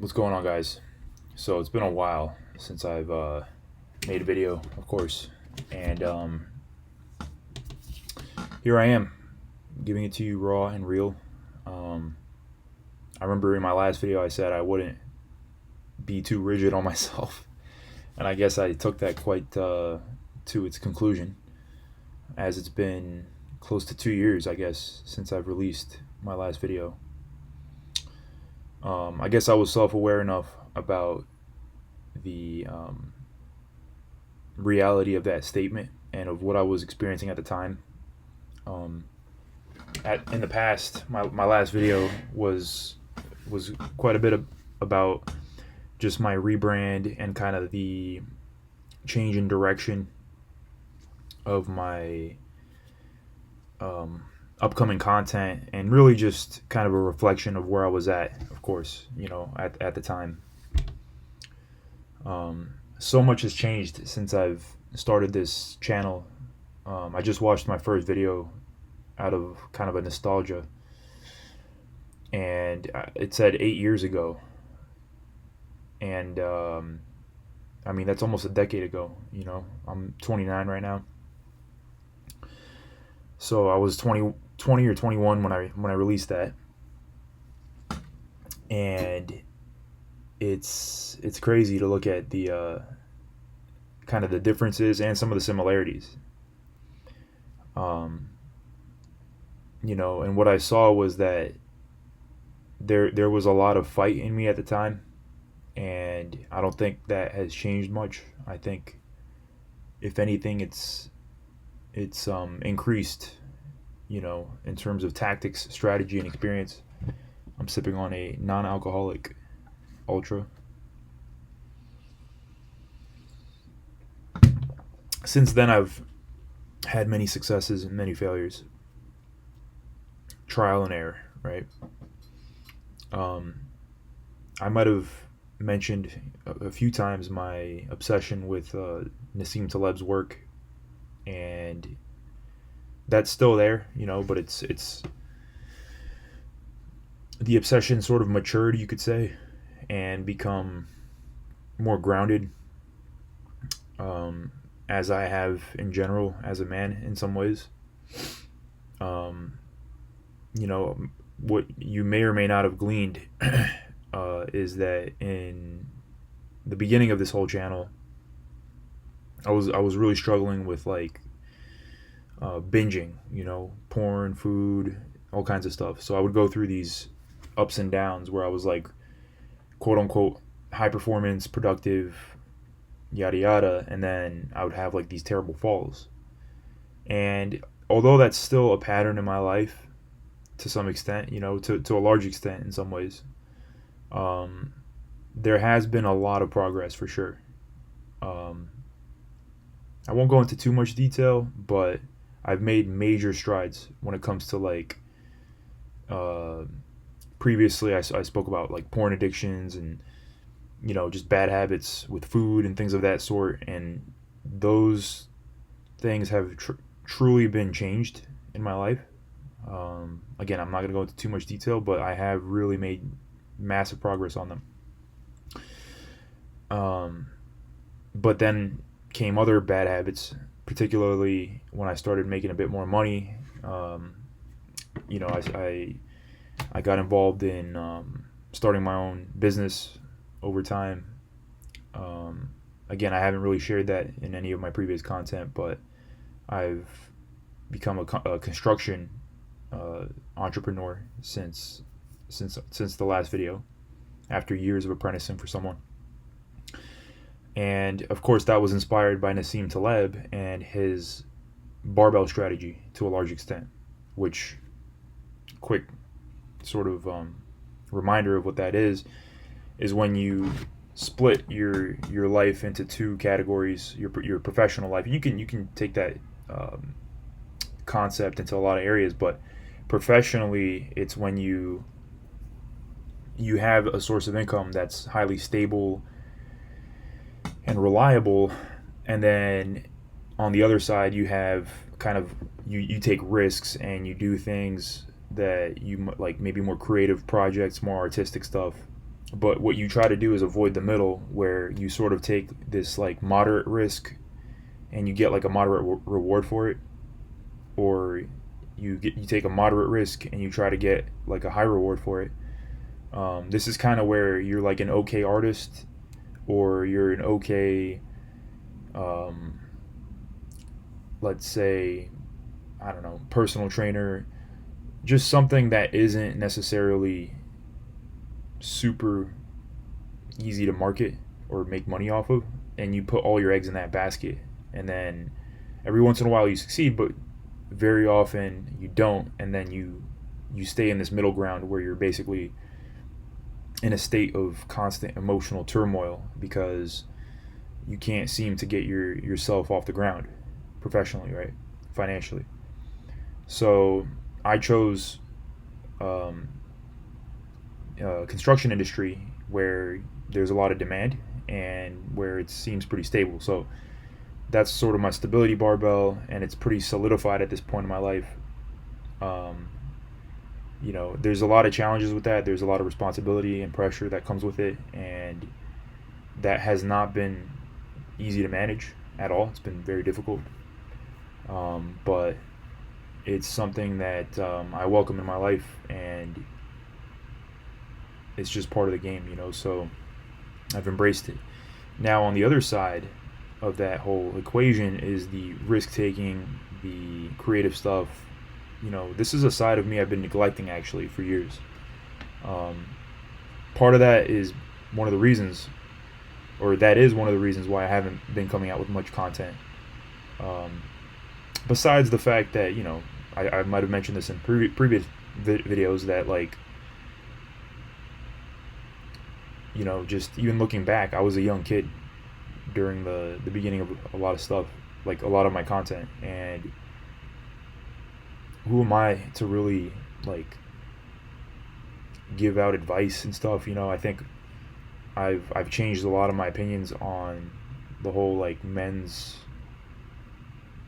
What's going on, guys? So it's been a while since I've made a video, of course, and here I am, giving it to you raw and real. Um, I remember in my last video I said I wouldn't be too rigid on myself, and I guess I took that quite to its conclusion, as it's been close to 2 years, I guess, since I've released my last video. I guess I was self-aware enough about the reality of that statement and of what I was experiencing at the time. Um, in the past, my last video was quite a bit about just my rebrand and kind of the change in direction of my upcoming content, and really just kind of a reflection of where I was at, of course, at the time. So much has changed since I've started this channel. I just watched my first video out of kind of a nostalgia, and it said 8 years ago, and I mean that's almost a decade ago. I'm 29 right now, so I was 20 or 21 when I released that, and it's crazy to look at the kind of the differences and some of the similarities. Um, and what I saw was that there was a lot of fight in me at the time, and I don't think that has changed much. I think if anything, it's increased. In terms of tactics, strategy, and experience. I'm sipping on a non-alcoholic ultra. Since then, I've had many successes and many failures. Trial and error, right? Um, I might have mentioned a few times my obsession with Nassim Taleb's work, and that's still there, but it's the obsession sort of matured, you could say, and become more grounded, as I have in general as a man in some ways. Um, what you may or may not have gleaned is that in the beginning of this whole channel, I was really struggling with like binging, porn, food, all kinds of stuff. So I would go through these ups and downs where I was like, quote unquote, high performance, productive, yada yada, and then I would have like these terrible falls. And although that's still a pattern in my life to some extent, to a large extent in some ways, um, there has been a lot of progress for sure. Um, I won't go into too much detail, but I've made major strides when it comes to like uh, previously I spoke about like porn addictions and just bad habits with food and things of that sort, and those things have truly been changed in my life. Again, I'm not going to go into too much detail, but I have really made massive progress on them. But then came other bad habits, particularly when I started making a bit more money. I got involved in starting my own business over time. Again, I haven't really shared that in any of my previous content, but I've become a construction entrepreneur since the last video, after years of apprenticing for someone. And of course, that was inspired by Nassim Taleb and his barbell strategy to a large extent, which, quick sort of reminder of what that is when you split your life into two categories, your professional life. You can take that concept into a lot of areas, but professionally, it's when you have a source of income that's highly stable and reliable, and then on the other side you have kind of you take risks and you do things that you like, maybe more creative projects, more artistic stuff, But what you try to do is avoid the middle, where you sort of take this like moderate risk and you get like a moderate reward for it, or you take a moderate risk and you try to get like a high reward for it. This is kind of where you're like an okay artist, or you're an okay, um, let's say, I don't know, personal trainer, just something that isn't necessarily super easy to market or make money off of, and you put all your eggs in that basket, and then every once in a while you succeed, but very often you don't, and then you stay in this middle ground where you're basically in a state of constant emotional turmoil because you can't seem to get yourself off the ground professionally, right? Financially. So I chose um, construction industry where there's a lot of demand and where it seems pretty stable. So that's sort of my stability barbell, and it's pretty solidified at this point in my life. Um, there's a lot of challenges with that. There's a lot of responsibility and pressure that comes with it, and that has not been easy to manage at all. It's been very difficult, but it's something that I welcome in my life, and it's just part of the game. So I've embraced it. Now, on the other side of that whole equation is the risk taking, the creative stuff. This is a side of me I've been neglecting actually for years. Um, Part of that is one of the reasons, or that is one of the reasons why I haven't been coming out with much content. Um, Besides the fact that, I might have mentioned this in previous videos that, like, just even looking back, I was a young kid during the beginning of a lot of stuff, like a lot of my content. And who am I to really, like, give out advice and stuff? I think I've changed a lot of my opinions on the whole like men's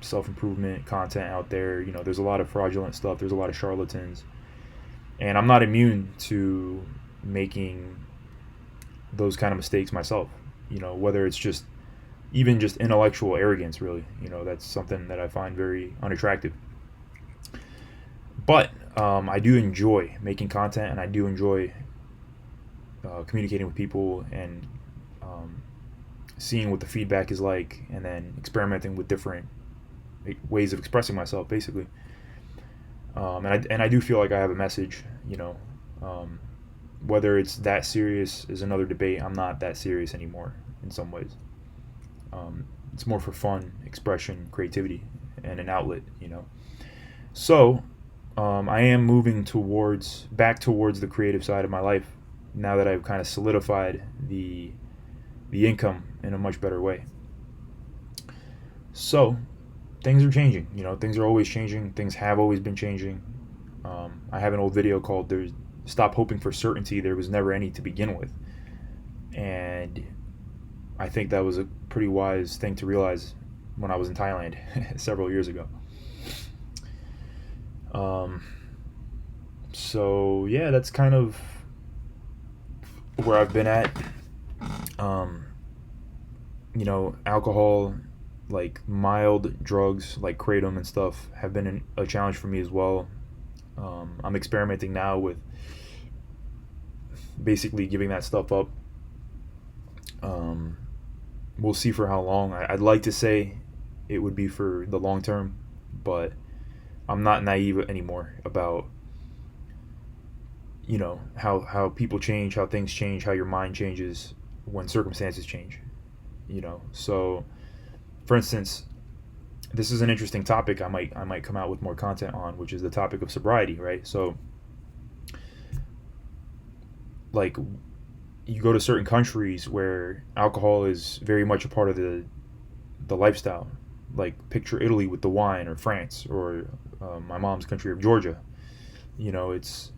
self improvement content out there. There's a lot of fraudulent stuff. There's a lot of charlatans, and I'm not immune to making those kind of mistakes myself. Whether it's just even just intellectual arrogance, really. That's something that I find very unattractive. But I do enjoy making content, and I do enjoy communicating with people and seeing what the feedback is like, and then experimenting with different ways of expressing myself, basically. And I do feel like I have a message. Um, Whether it's that serious is another debate. I'm not that serious anymore in some ways. It's more for fun, expression, creativity, and an outlet. So I am moving back towards the creative side of my life now that I've kind of solidified the income in a much better way. So things are changing. Things are always changing. Things have always been changing. I have an old video called "There's Stop Hoping for Certainty. There was never any to begin with," and I think that was a pretty wise thing to realize when I was in Thailand several years ago. Um, so yeah, that's kind of where I've been at. Um, Alcohol, like mild drugs like kratom and stuff, have been a challenge for me as well. I'm experimenting now with basically giving that stuff up. Um, we'll see for how long. I'd like to say it would be for the long term, but I'm not naive anymore about how people change, how things change, how your mind changes when circumstances change. So for instance, this is an interesting topic I might come out with more content on, which is the topic of sobriety, right? So like, you go to certain countries where alcohol is very much a part of the lifestyle. Like, picture Italy with the wine, or France, or my mom's country of Georgia. It's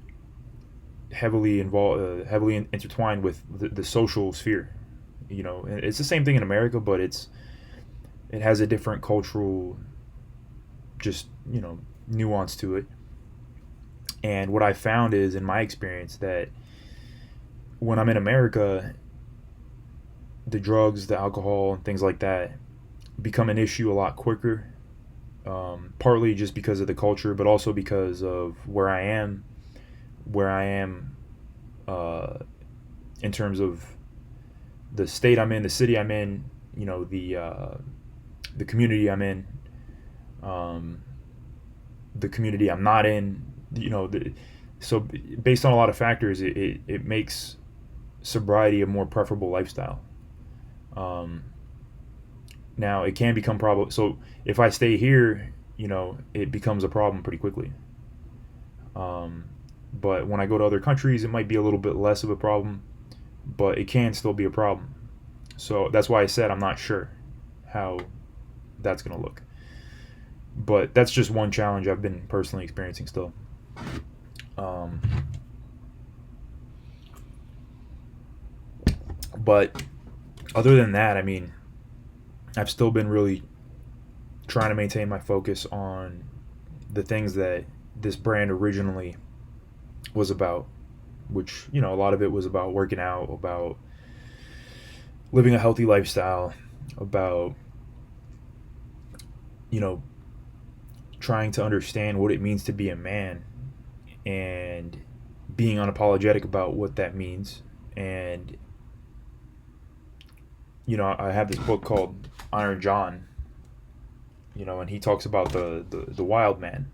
heavily involved, heavily intertwined with the social sphere. And it's the same thing in America, but it has a different cultural, just nuance to it. And what I found is, in my experience, that when I'm in America, the drugs, the alcohol, and things like that become an issue a lot quicker. Partly just because of the culture, but also because of where I am uh, in terms of the state I'm in, the city I'm in, the community I'm in, um, the community I'm not in. So based on a lot of factors, it makes sobriety a more preferable lifestyle. Um, Now it can become problem. So if I stay here, it becomes a problem pretty quickly. Um, but when I go to other countries, it might be a little bit less of a problem, but it can still be a problem. So that's why I said I'm not sure how that's going to look. But that's just one challenge I've been personally experiencing still. Um, but other than that, I mean, I've still been really trying to maintain my focus on the things that this brand originally was about, which, a lot of it was about working out, about living a healthy lifestyle, about, you know, trying to understand what it means to be a man and being unapologetic about what that means. And, I have this book called Iron John, and he talks about the wild man.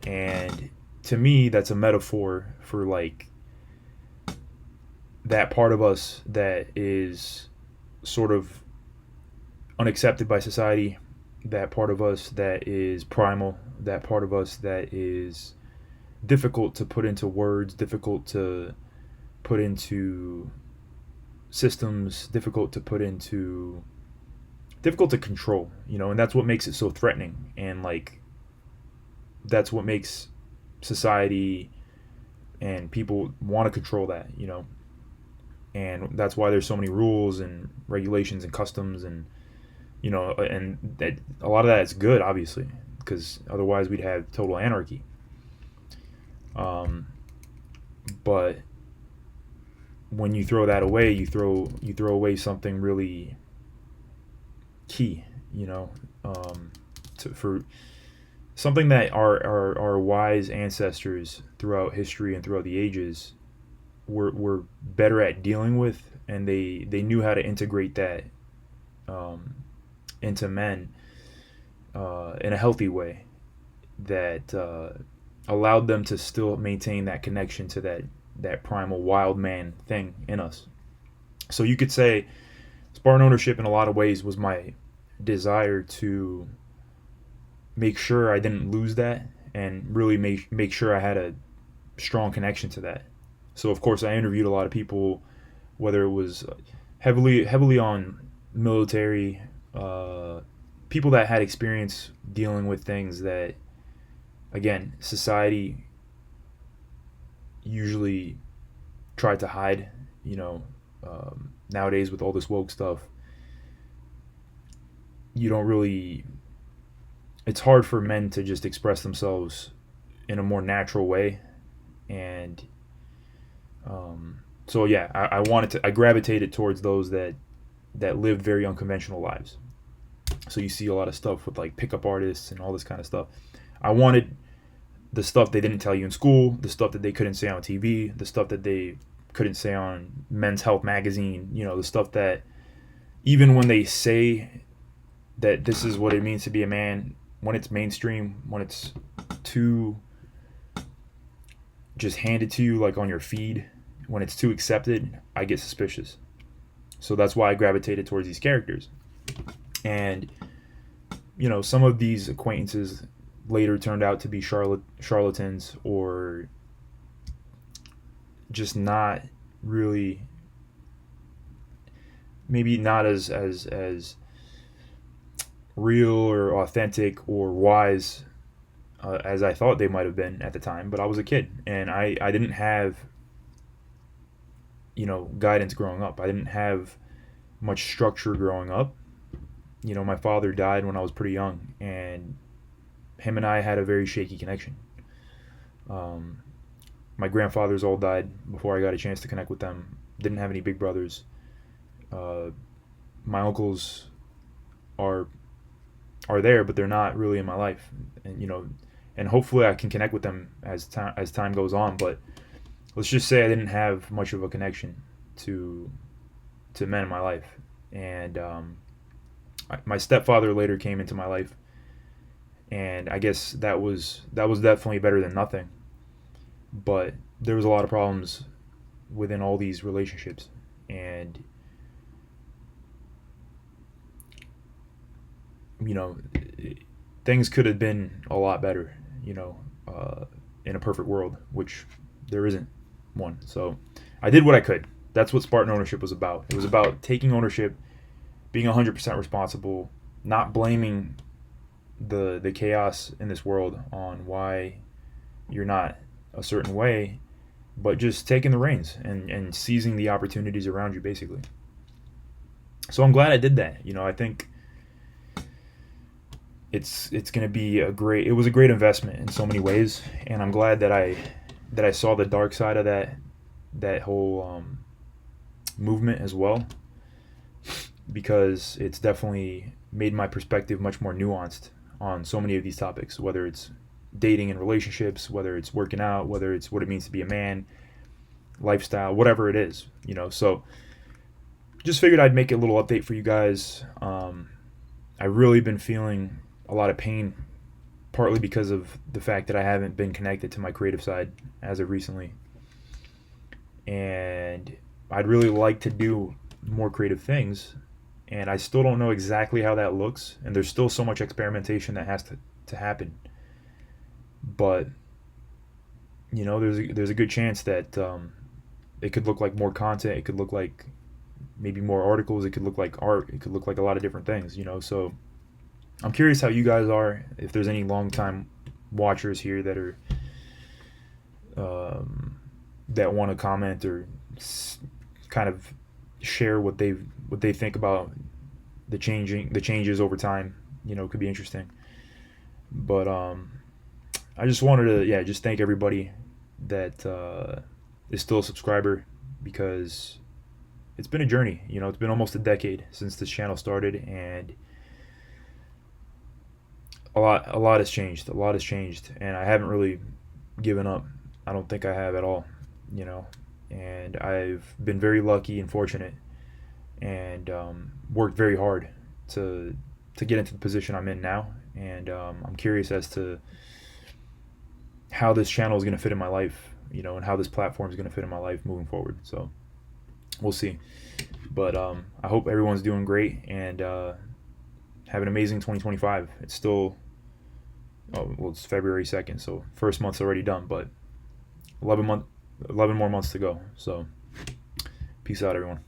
And to me, that's a metaphor for like that part of us that is sort of unaccepted by society, that part of us that is primal, that part of us that is difficult to put into words, difficult to put into systems, difficult to control, and that's what makes it so threatening. And like that's what makes society and people want to control that, and that's why there's so many rules and regulations and customs, and and that a lot of that is good, obviously, because otherwise we'd have total anarchy. But when you throw that away, you throw away something really key, for something that our wise ancestors throughout history and throughout the ages were better at dealing with, and they knew how to integrate that into men in a healthy way that allowed them to still maintain that connection to that primal wild man thing in us. So you could say Spartan ownership in a lot of ways was my desire to make sure I didn't lose that, and really make sure I had a strong connection to that. So of course I interviewed a lot of people, whether it was heavily on military, people that had experience dealing with things that, again, society usually tried to hide. Nowadays with all this woke stuff, you don't really. It's hard for men to just express themselves in a more natural way, and so yeah, I gravitated towards those that lived very unconventional lives. So you see a lot of stuff with like pickup artists and all this kind of stuff. I wanted the stuff they didn't tell you in school, the stuff that they couldn't say on TV, the stuff that they couldn't say on Men's Health magazine, the stuff that even when they say that this is what it means to be a man, when it's mainstream, when it's too just handed to you like on your feed, when it's too accepted, I get suspicious. So that's why I gravitated towards these characters. And some of these acquaintances later turned out to be charlatans, or just not really, maybe not as real or authentic or wise as I thought they might have been at the time. But I was a kid, and I didn't have guidance growing up. I didn't have much structure growing up. My father died when I was pretty young, and him and I had a very shaky connection. My grandfathers all died before I got a chance to connect with them. Didn't have any big brothers. Uh, my uncles are there, but they're not really in my life, and and hopefully I can connect with them as time goes on. But let's just say I didn't have much of a connection to men in my life, and my stepfather later came into my life, and I guess that was definitely better than nothing. But there was a lot of problems within all these relationships, and you know things could have been a lot better, in a perfect world, which there isn't one. So I did what I could. That's what Spartan ownership was about. It was about taking ownership, being 100% responsible, not blaming the chaos in this world on why you're not a certain way, but just taking the reins and seizing the opportunities around you, basically. So I'm glad I did that. I think it's going to be it was a great investment in so many ways, and I'm glad that I saw the dark side of that whole movement as well, because it's definitely made my perspective much more nuanced on so many of these topics, whether it's dating and relationships, whether it's working out, whether it's what it means to be a man, lifestyle, whatever it is. So just figured I'd make a little update for you guys. I've really been feeling a lot of pain, partly because of the fact that I haven't been connected to my creative side as of recently. And I'd really like to do more creative things, and I still don't know exactly how that looks, and there's still so much experimentation that has to happen. But there's a good chance that it could look like more content. It could look like maybe more articles. It could look like art. It could look like a lot of different things. So I'm curious how you guys are. If there's any longtime watchers here that are that want to comment or kind of share what they think about the changes over time. Could be interesting. But I just wanted to just thank everybody that is still a subscriber, because it's been a journey. It's been almost a decade since this channel started, and a lot has changed. A lot has changed, and I haven't really given up. I don't think I have at all. And I've been very lucky and fortunate, and worked very hard to get into the position I'm in now. And I'm curious as to how this channel is going to fit in my life, and how this platform is going to fit in my life moving forward. So we'll see. But I hope everyone's doing great, and have an amazing 2025. It's still, it's February 2nd, so first month's already done, but 11 more months to go. So peace out, everyone.